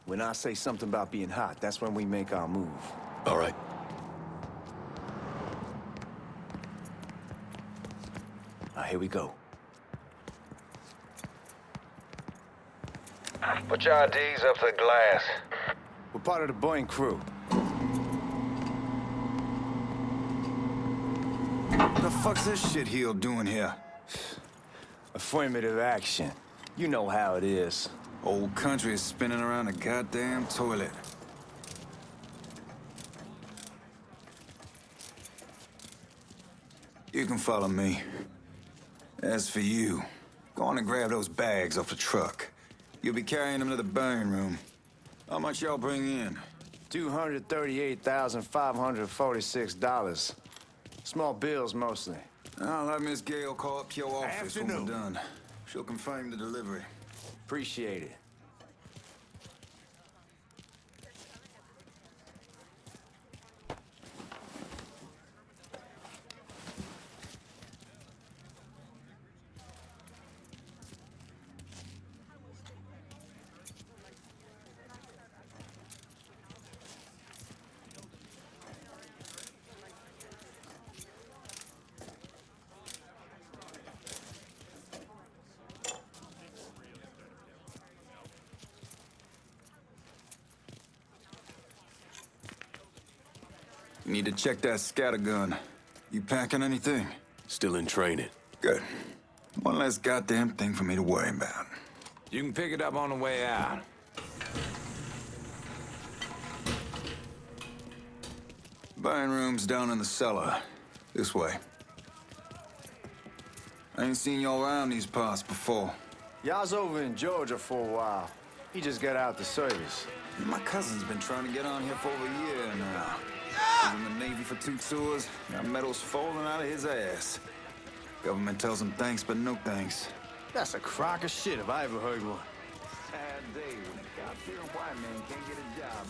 When I say something about being hot, that's when we make our move. All right. Here we go. Put your IDs up to the glass. We're part of the Boeing crew. What the fuck's this shitheel doing here? Affirmative action. You know how it is. Old country is spinning around a goddamn toilet. You can follow me. As for you, go on and grab those bags off the truck. You'll be carrying them to the burn room. How much y'all bring in? $238,546. Small bills, mostly. I'll have Miss Gale call up your office when Afternoon. we're done. She'll confirm the delivery. Appreciate it. You need to check that scattergun. You packing anything? Still in training. Good. One less goddamn thing for me to worry about. You can pick it up on the way out. Burn room's down in the cellar. This way. I ain't seen y'all around these parts before. Y'all's over in Georgia for a while. He just got out the service. My cousin's been trying to get on here for over a year now. Was in the Navy for 2 tours, got medals falling out of his ass. Government tells him thanks, but no thanks. That's a crock of shit if I ever heard one. Sad day when a God-fearing white man can't get a job.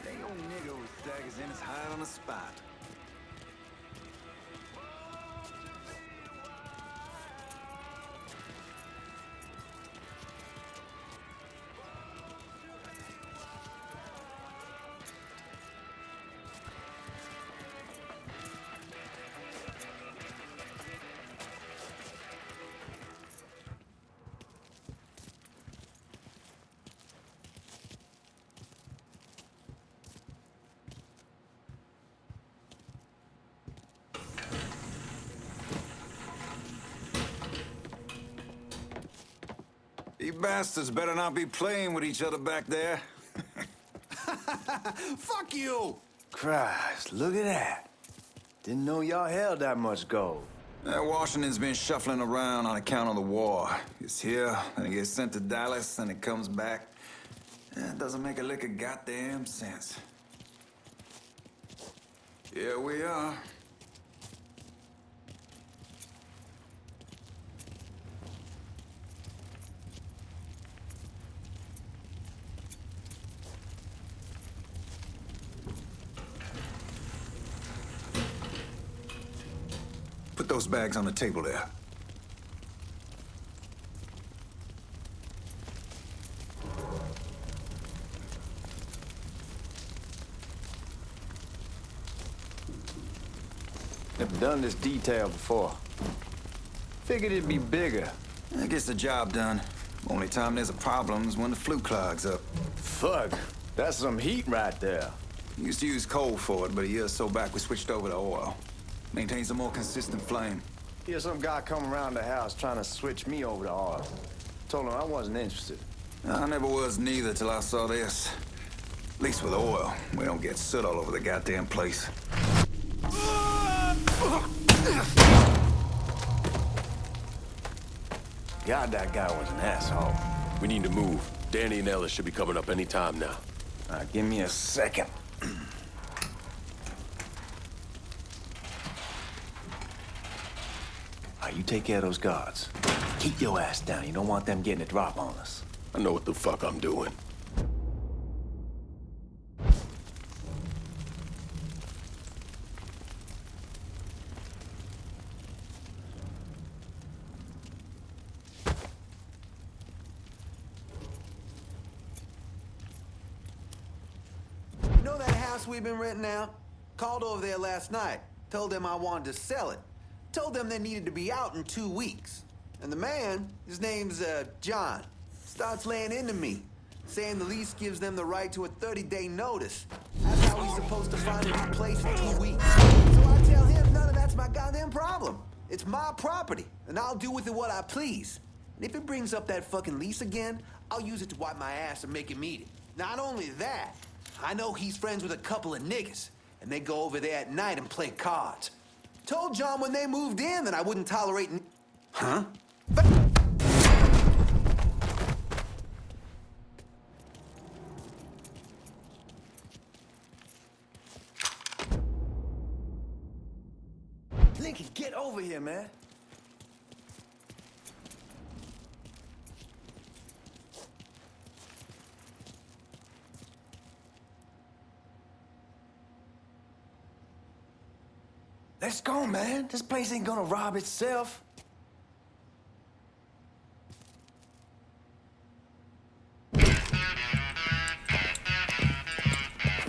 They old nigga who staggers in his hide on the spot. You bastards better not be playing with each other back there. Fuck you! Christ, look at that. Didn't know y'all held that much gold. Washington's been shuffling around on account of the war. It's here, and it gets sent to Dallas, and it comes back. It doesn't make a lick of goddamn sense. Here we are. Put those bags on the table there. Never done this detail before. Figured it'd be bigger. That gets the job done. Only time there's a problem is when the flue clogs up. Fuck, that's some heat right there. Used to use coal for it, but a year or so back we switched over to oil. Maintains a more consistent flame. Here's some guy come around the house trying to switch me over to oil. Told him I wasn't interested. I never was neither till I saw this. At least with oil, we don't get soot all over the goddamn place. God, that guy was an asshole. We need to move. Danny and Ellis should be coming up any time now. Give me a second. You take care of those guards. Keep your ass down. You don't want them getting a drop on us. I know what the fuck I'm doing. house we've been renting out. Called over there last night. Told them I wanted to sell it. Told them they needed to be out in 2 weeks. And the man, his name's John, starts laying into me, saying the lease gives them the right to a 30-day notice. That's how he's supposed to find a new place in 2 weeks. So I tell him none of that's my goddamn problem. It's my property, and I'll do with it what I please. And if it brings up that fucking lease again, I'll use it to wipe my ass and make him eat it. Not only that, I know he's friends with a couple of niggas, and they go over there at night and play cards. Told John when they moved in that I wouldn't tolerate Huh? But Lincoln, get over here, man. Let's go, man. This place ain't gonna rob itself.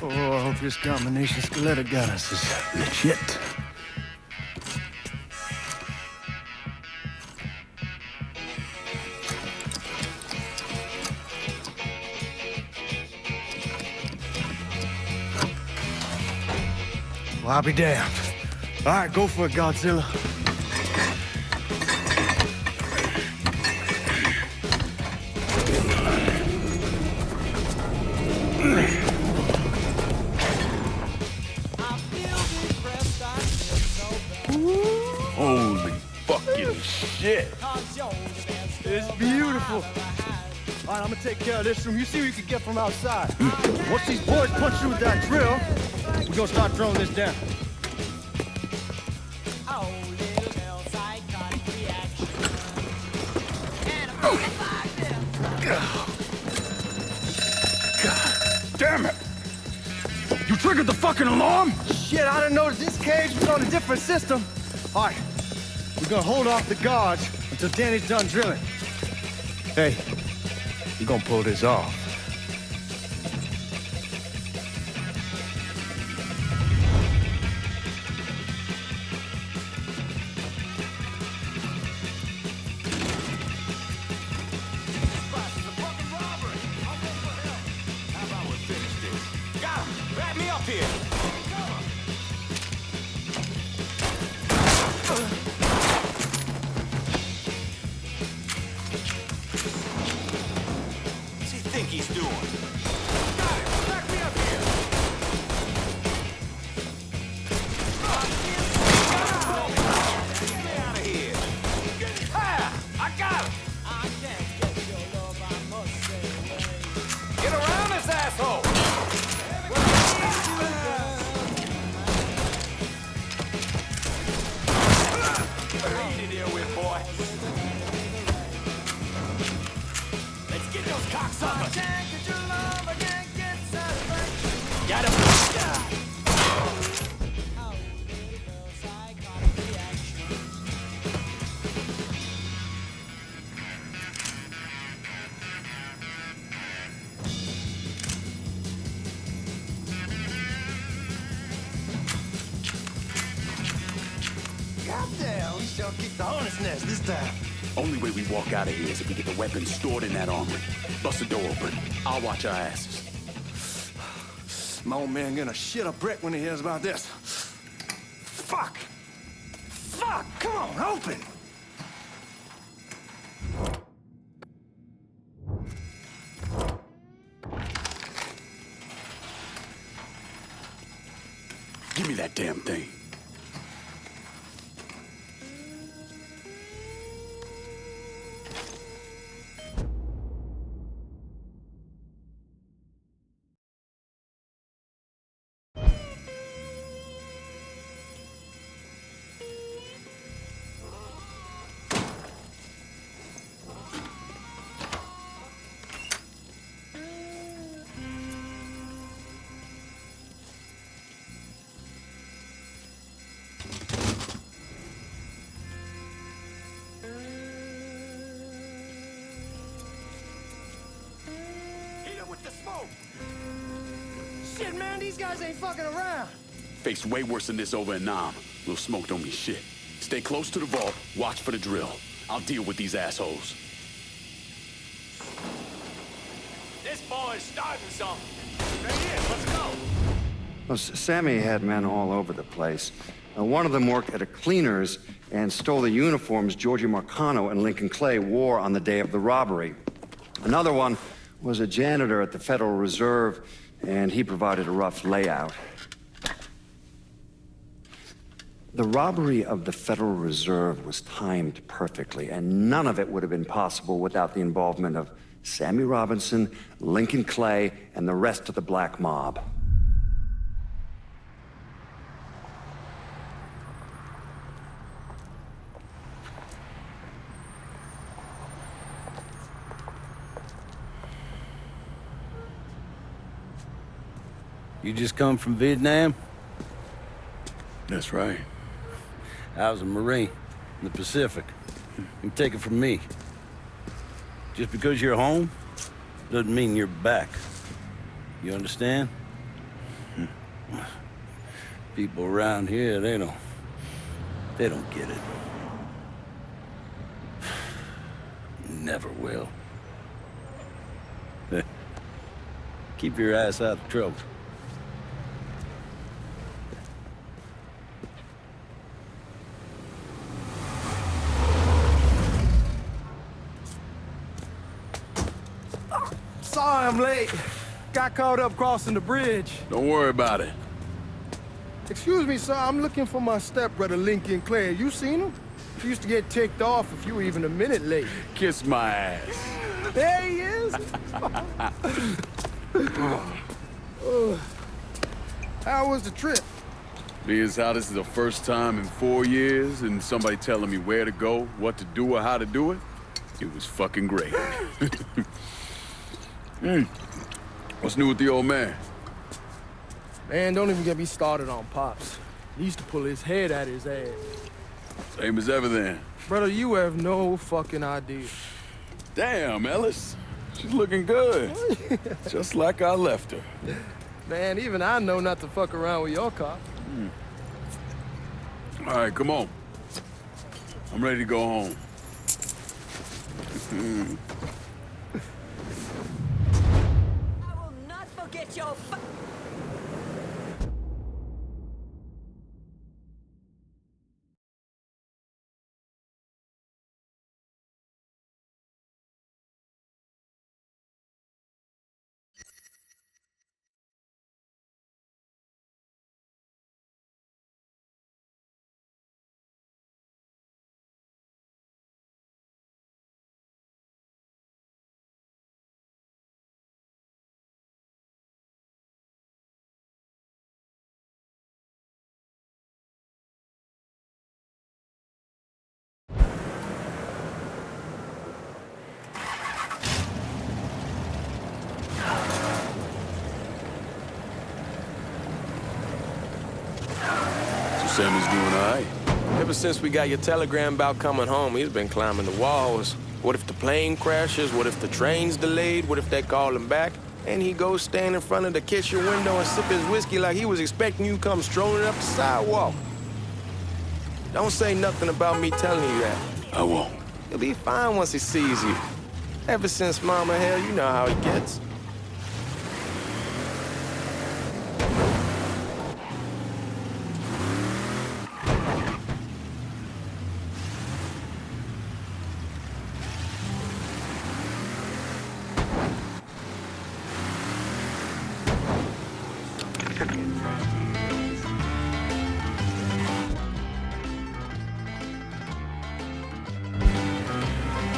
Oh, I hope this combination skeleton got us is legit. Well, I'll be damned. All right, go for it, Godzilla. Holy fucking shit. It's beautiful. All right, I'm gonna take care of this room. You see what you can get from outside. Once these boys punch you with that drill, we're gonna start throwing this down. God damn it. You triggered the fucking alarm? Shit, I didn't know this cage was on a different system. All right, we're gonna hold off the guards until Danny's done drilling. Hey, you're gonna pull this off. Goddamn, we shall kick the hornet's nest this time. Only way we walk out of here is if we get the weapons stored in that armory. Bust the door open. I'll watch our asses. My old man gonna shit a brick when he hears about this. Fuck! Fuck! Come on, open! Give me that damn thing. Shit, man, these guys ain't fucking around. Faced way worse than this over in Nam. Little smoke don't mean shit. Stay close to the vault, watch for the drill. I'll deal with these assholes. This boy's starting something. Right here, let's go. Well, Sammy had men all over the place. One of them worked at a cleaner's and stole the uniforms Georgie Marcano and Lincoln Clay wore on the day of the robbery. Another one was a janitor at the Federal Reserve, and he provided a rough layout. The robbery of the Federal Reserve was timed perfectly, and none of it would have been possible without the involvement of Sammy Robinson, Lincoln Clay, and the rest of the black mob. You just come from Vietnam? That's right. I was a Marine in the Pacific. You take it from me. Just because you're home doesn't mean you're back. You understand? People around here, they don't get it. Never will. Keep your ass out of trouble. Sorry I'm late. Got caught up crossing the bridge. Don't worry about it. Excuse me, sir. I'm looking for my stepbrother, Lincoln Clay. You seen him? He used to get ticked off if you were even a minute late. Kiss my ass. There he is. How was the trip? Being how this is the first time in 4 years and somebody telling me where to go, what to do, or how to do it, it was fucking great. What's new with the old man? Man, don't even get me started on Pops. He used to pull his head out his ass. Same as ever then. Brother, you have no fucking idea. Damn, Ellis. She's looking good. Just like I left her. Man, even I know not to fuck around with your car. All right, come on. I'm ready to go home. I will not forget your Sammy's doing all right. Ever since we got your telegram about coming home, he's been climbing the walls. What if the plane crashes? What if the train's delayed? What if they call him back? And he goes stand in front of the kitchen window and sip his whiskey like he was expecting you to come strolling up the sidewalk. Don't say nothing about me telling you that. I won't. He'll be fine once he sees you. Ever since Mama, hell, you know how he gets.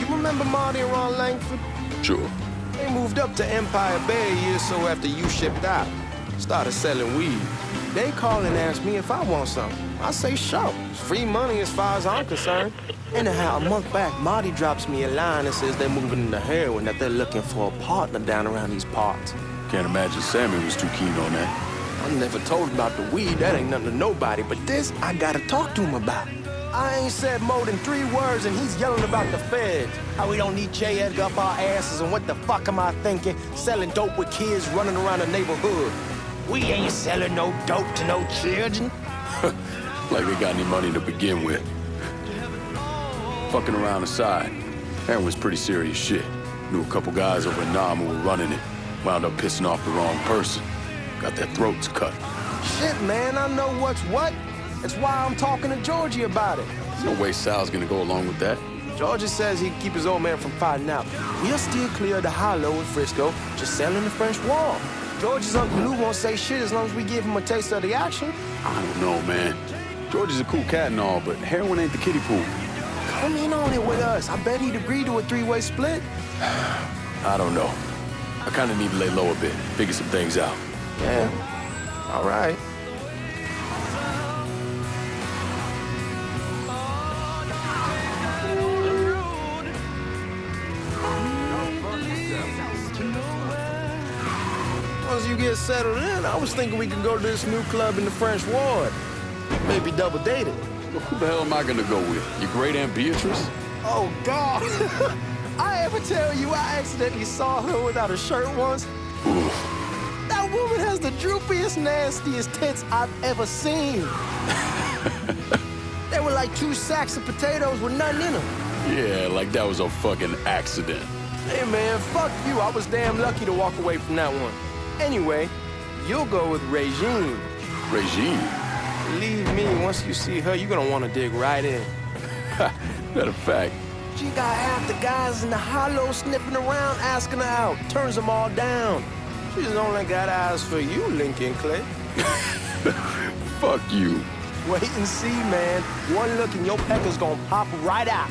Remember Marty and Ron Langford? Sure. They moved up to Empire Bay a year or so after you shipped out. Started selling weed. They call and ask me if I want something. I say, sure. It's free money as far as I'm concerned. Anyhow, a month back, Marty drops me a line and says they're moving into heroin, that they're looking for a partner down around these parts. Can't imagine Sammy was too keen on that. I never told him about the weed. That ain't nothing to nobody. But this, I gotta talk to him about. I ain't said more than 3 words and he's yelling about the feds. How we don't need J. Edgar up our asses and what the fuck am I thinking? Selling dope with kids running around the neighborhood. We ain't selling no dope to no children. Like they got any money to begin with. Fucking around aside, that was pretty serious shit. Knew a couple guys over in Nam who were running it. Wound up pissing off the wrong person. Got their throats cut. Shit, man, I know what's what. That's why I'm talking to Georgie about it. There's no way Sal's gonna go along with that. Georgie says he can keep his old man from fighting out. We'll still clear the hollow in Frisco, just selling the French Wall. Georgie's Uncle Lou won't say shit as long as we give him a taste of the action. I don't know, man. George is a cool cat and all, but heroin ain't the kiddie pool. Come in on it with us. I bet he'd agree to a three-way split. I don't know. I kind of need to lay low a bit, figure some things out. Yeah, all right. Once you get settled in, I was thinking we could go to this new club in the French Ward. Maybe double date it. Who the hell am I gonna go with? Your great Aunt Beatrice? Oh, God. I ever tell you I accidentally saw her without a shirt once? Ooh. That woman has the droopiest, nastiest tits I've ever seen. They were like 2 sacks of potatoes with nothing in them. Yeah, like that was a fucking accident. Hey, man, fuck you. I was damn lucky to walk away from that one. Anyway, you'll go with Regine. Regine? Believe me, once you see her, you're gonna want to dig right in. Matter of fact. She got half the guys in the hollow sniffing around, asking her out. Turns them all down. She's only got eyes for you, Lincoln Clay. Fuck you. Wait and see, man. One look and your pecker's gonna pop right out.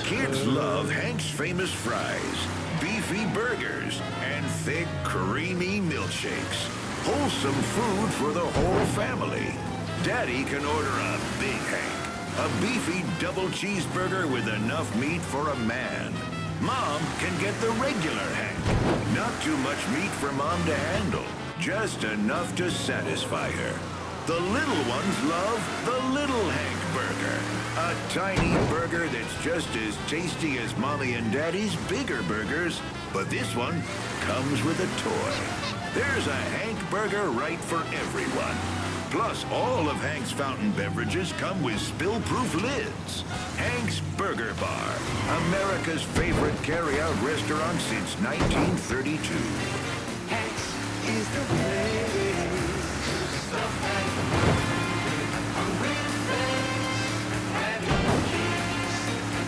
Kids love Hank's famous fries, beefy burgers, and thick, creamy milkshakes. Wholesome food for the whole family. Daddy can order a Big Hank, a beefy double cheeseburger with enough meat for a man. Mom can get the regular Hank. Not too much meat for Mom to handle, just enough to satisfy her. The little ones love the Little Hank Burger. A tiny burger that's just as tasty as Mommy and Daddy's bigger burgers, but this one comes with a toy. There's a Hank Burger right for everyone. Plus, all of Hank's fountain beverages come with spill-proof lids. Hank's Burger Bar, America's favorite carry-out restaurant since 1932. Hank's is the place. Hungry face and your keys.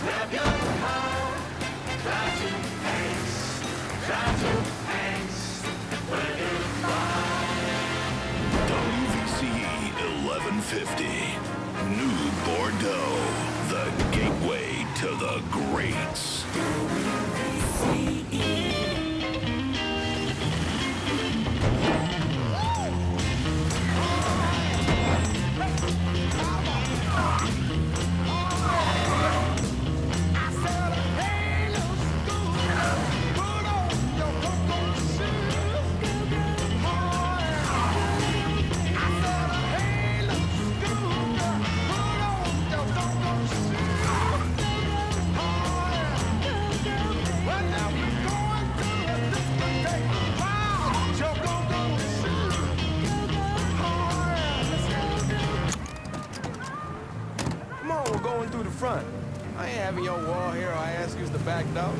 Grab your car, drive to Hank's. Drive to Hank's. Burger Bar. WVCE 1150. New Bordeaux. The gateway to the greats. Come on, we're going through the front. I ain't having your wall here or I ask use the back door.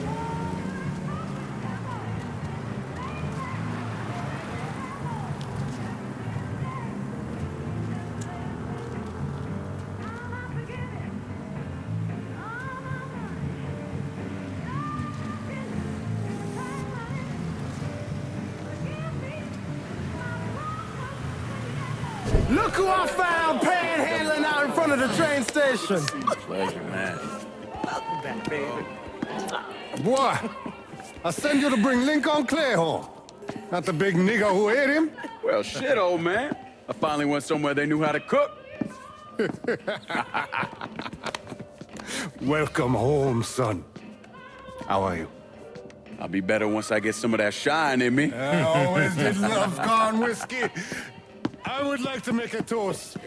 Look who I found panhandling out in front of the train station. Pleasure, man. Welcome back, baby. Boy, I sent you to bring Lincoln Clay home. Not the big nigger who ate him. Well, shit, old man. I finally went somewhere they knew how to cook. Welcome home, son. How are you? I'll be better once I get some of that shine in me. I always did love corn whiskey. I would like to make a toast.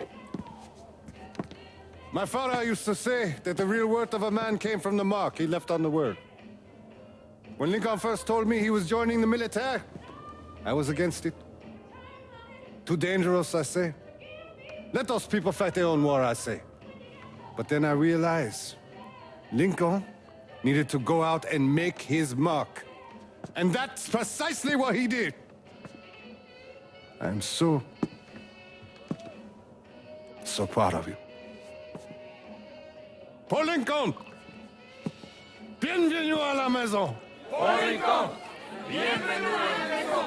My father used to say that the real worth of a man came from the mark he left on the world. When Lincoln first told me he was joining the military, I was against it. Too dangerous, I say. Let those people fight their own war, I say. But then I realized Lincoln needed to go out and make his mark. And that's precisely what he did. I'm so proud of you. Paul Lincoln! Bienvenue à la maison! Paul Lincoln, bienvenue à la maison.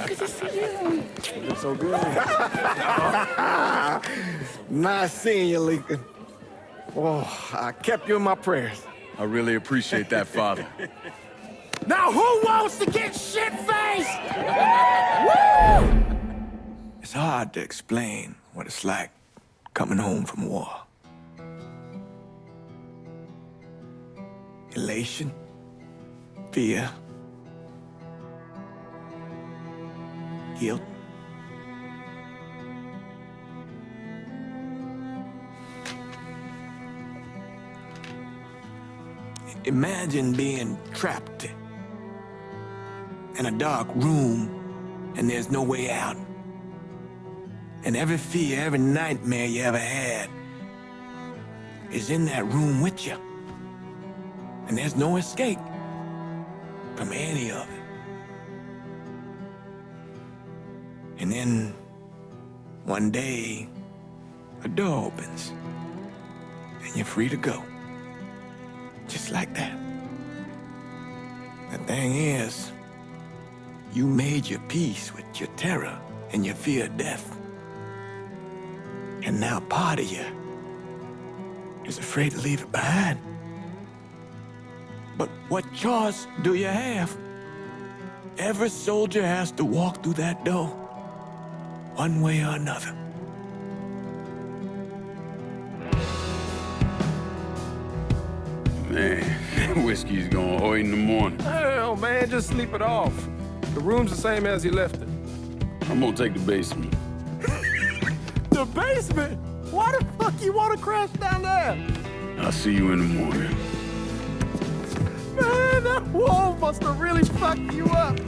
Good to see you. You look so good. Nice seeing you, Lincoln. Oh, I kept you in my prayers. I really appreciate that, Father. Now who wants to get shit-faced? Woo! It's hard to explain what it's like coming home from war. Elation, fear, guilt. Imagine being trapped in a dark room and there's no way out. And every fear, every nightmare you ever had is in that room with you. And there's no escape from any of it. And then one day, a door opens and you're free to go. Just like that. The thing is, you made your peace with your terror and your fear of death. And now part of you is afraid to leave it behind. But what choice do you have? Every soldier has to walk through that door, one way or another. Man, whiskey's gonna hoy in the morning. Hell, man, just sleep it off. The room's the same as you left it. I'm gonna take the basement. The basement? Why the fuck you want to crash down there? I'll see you in the morning. Man, that wall must have really fucked you up.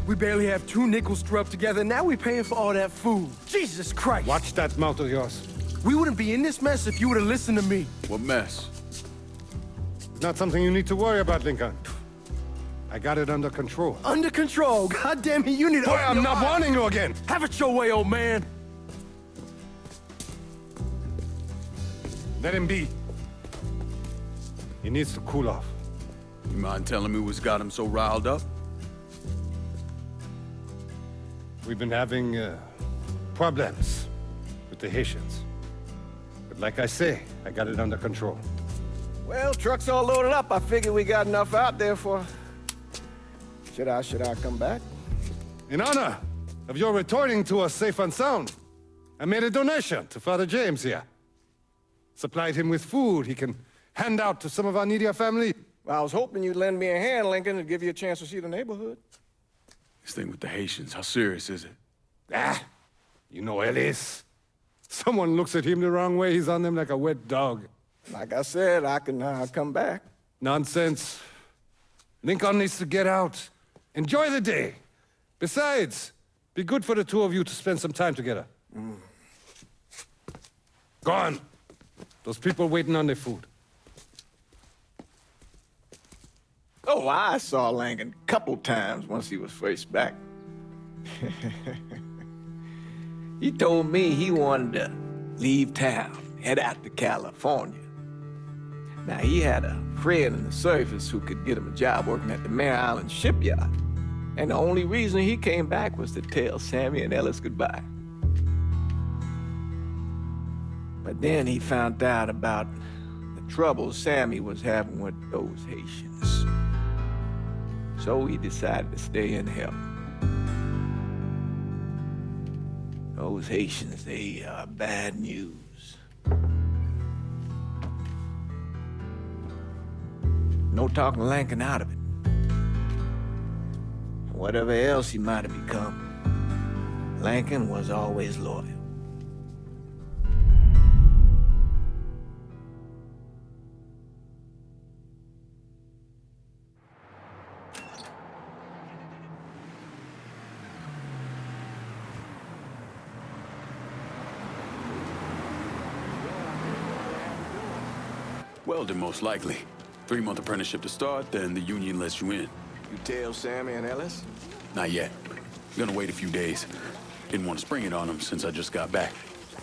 We barely have 2 nickels to rub together, now we paying for all that food. Jesus Christ! Watch that mouth of yours. We wouldn't be in this mess if you would have listened to me. What mess? It's not something you need to worry about, Lincoln. I got it under control. Under control? God damn it, you need to... Boy, I'm not warning you again! Have it your way, old man! Let him be. He needs to cool off. You mind telling me what's got him so riled up? We've been having problems with the Haitians. But like I say, I got it under control. Well, truck's all loaded up. I figure we got enough out there for... Should I come back? In honor of your returning to us safe and sound, I made a donation to Father James here. Supplied him with food he can hand out to some of our needier family. Well, I was hoping you'd lend me a hand, Lincoln, and give you a chance to see the neighborhood. This thing with the Haitians, how serious is it? Ah, you know Ellis. Someone looks at him the wrong way, he's on them like a wet dog. Like I said, I can come back. Nonsense. Lincoln needs to get out. Enjoy the day. Besides, Be good for the two of you to spend some time together. Go on. Those people waiting on their food. Oh, I saw Langan a couple times once he was first back. He told me he wanted to leave town, head out to California. Now, he had a friend in the service who could get him a job working at the Mare Island shipyard. And the only reason he came back was to tell Sammy and Ellis goodbye. But then he found out about the trouble Sammy was having with those Haitians. So he decided to stay and help. Those Haitians, they are bad news. No talking Langan out of it. Whatever else he might have become, Langan was always loyal. Welding, most likely. 3-month apprenticeship to start, then the union lets you in. You tell Sammy and Ellis? Not yet. Gonna wait a few days. Didn't want to spring it on them since I just got back.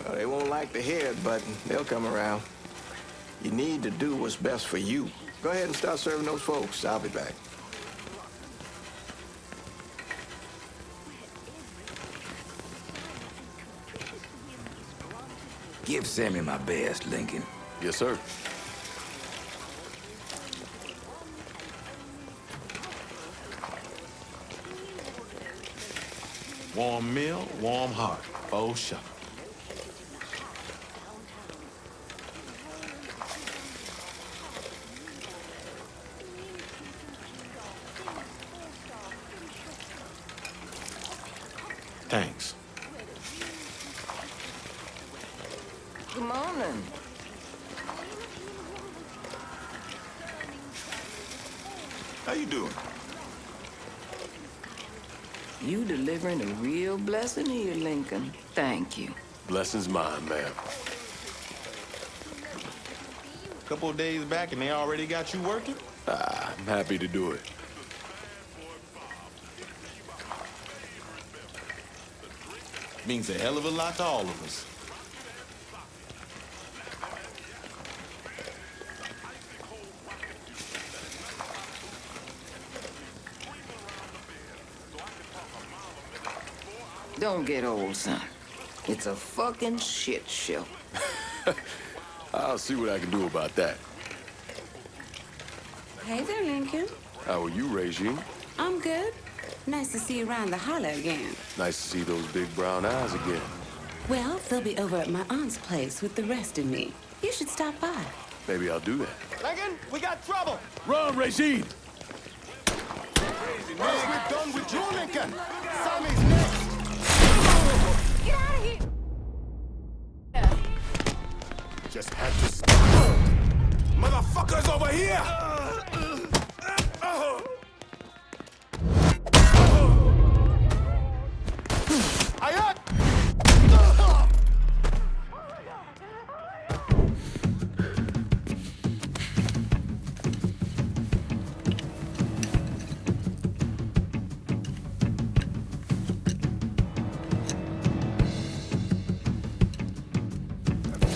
Well, they won't like the head button. They'll come around. You need to do what's best for you. Go ahead and start serving those folks. I'll be back. Give Sammy my best, Lincoln. Yes, sir. Warm meal, warm heart. Oh, sure. Thanks. Good morning. How you doing? You delivering a real blessing here, Lincoln. Thank you. Blessing's mine, ma'am. Couple of days back and they already got you working? I'm happy to do it. Means a hell of a lot to all of us. Don't get old, son. It's a fucking shit show. I'll see what I can do about that. Hey there, Lincoln. How are you, Regine? I'm good. Nice to see you around the holler again. Nice to see those big brown eyes again. Well, they'll be over at my aunt's place with the rest of me. You should stop by. Maybe I'll do that. Lincoln, we got trouble! Run, Regine! Once we're done with you, Lincoln, Sammy's next! Get out of here! Just had to stop. Motherfuckers over here!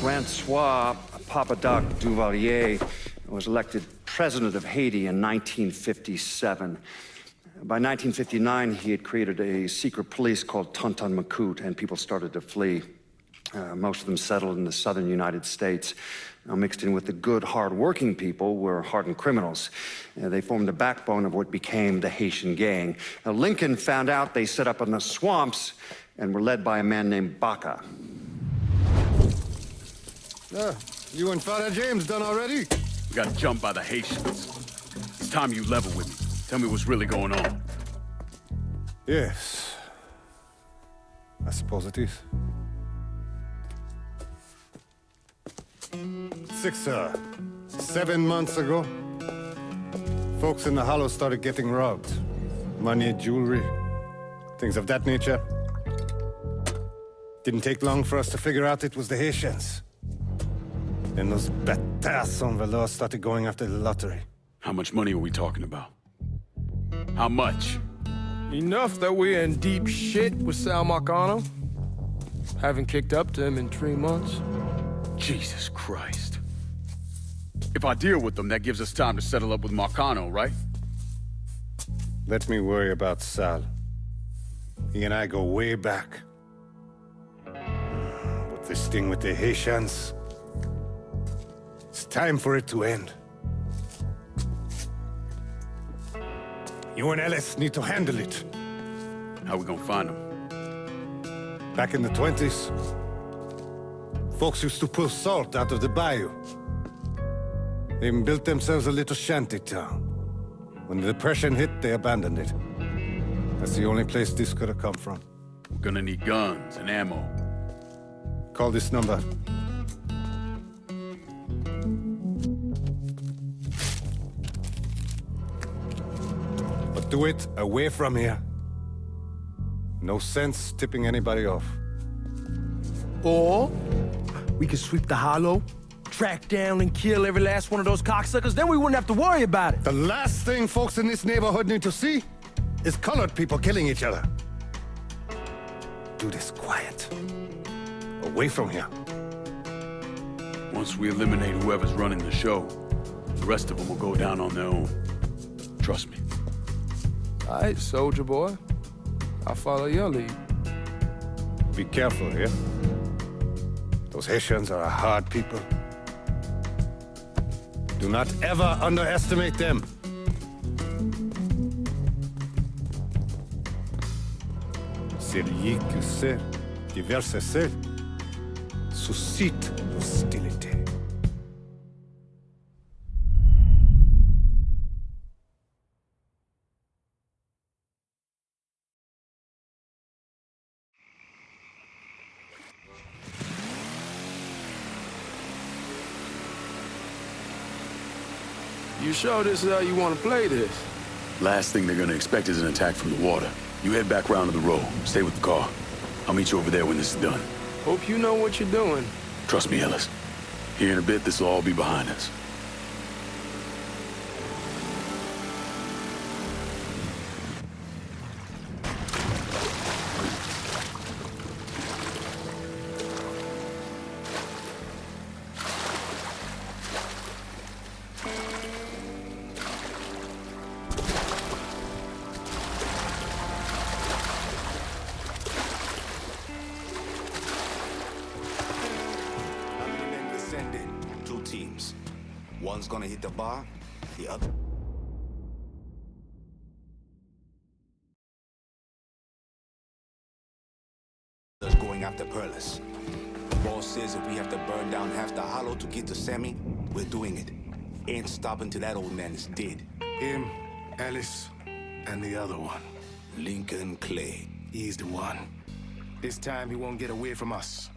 Francois Papadoc Duvalier was elected president of Haiti in 1957. By 1959, he had created a secret police called Tonton Macoute, and people started to flee. Most of them settled in the southern United States. Now, mixed in with the good, hard-working people were hardened criminals. They formed the backbone of what became the Haitian gang. Now, Lincoln found out they set up in the swamps and were led by a man named Baca. You and Father James done already? We got jumped by the Haitians. It's time you level with me. Tell me what's really going on. Yes. I suppose it is. 7 months ago, folks in the Hollow started getting robbed. Money, jewelry, things of that nature. Didn't take long for us to figure out it was the Haitians. Then those bâtards on Velour started going after the lottery. How much money are we talking about? How much? Enough that we're in deep shit with Sal Marcano. Haven't kicked up to him in 3 months. Jesus Christ. If I deal with them, that gives us time to settle up with Marcano, right? Let me worry about Sal. He and I go way back. But this thing with the Haitians... It's time for it to end. You and Ellis need to handle it. How we gonna find them? Back in the 20s, folks used to pull salt out of the bayou. They even built themselves a little shanty town. When the Depression hit, they abandoned it. That's the only place this could have come from. We're gonna need guns and ammo. Call this number. But do it away from here. No sense tipping anybody off. Or we could sweep the hollow, track down and kill every last one of those cocksuckers, then we wouldn't have to worry about it. The last thing folks in this neighborhood need to see is colored people killing each other. Do this quiet. Away from here. Once we eliminate whoever's running the show, the rest of them will go down on their own. Trust me. All right, soldier boy. I'll follow your lead. Be careful here. Those Haitians are a hard people. Do not ever underestimate them. Celui qui sait diverser seul suscite l'hostilité. You sure this is how you want to play this? Last thing they're gonna expect is an attack from the water. You head back round to the road. Stay with the car. I'll meet you over there when this is done. Hope you know what you're doing. Trust me, Ellis. Here in a bit, this will all be behind us. Two teams. One's gonna hit the bar, the other... ...is going after Perlis. Boss says if we have to burn down half the hollow to get to Sammy, we're doing it. Ain't stopping till that old man is dead. Him, Ellis, and the other one. Lincoln Clay. He's the one. This time he won't get away from us.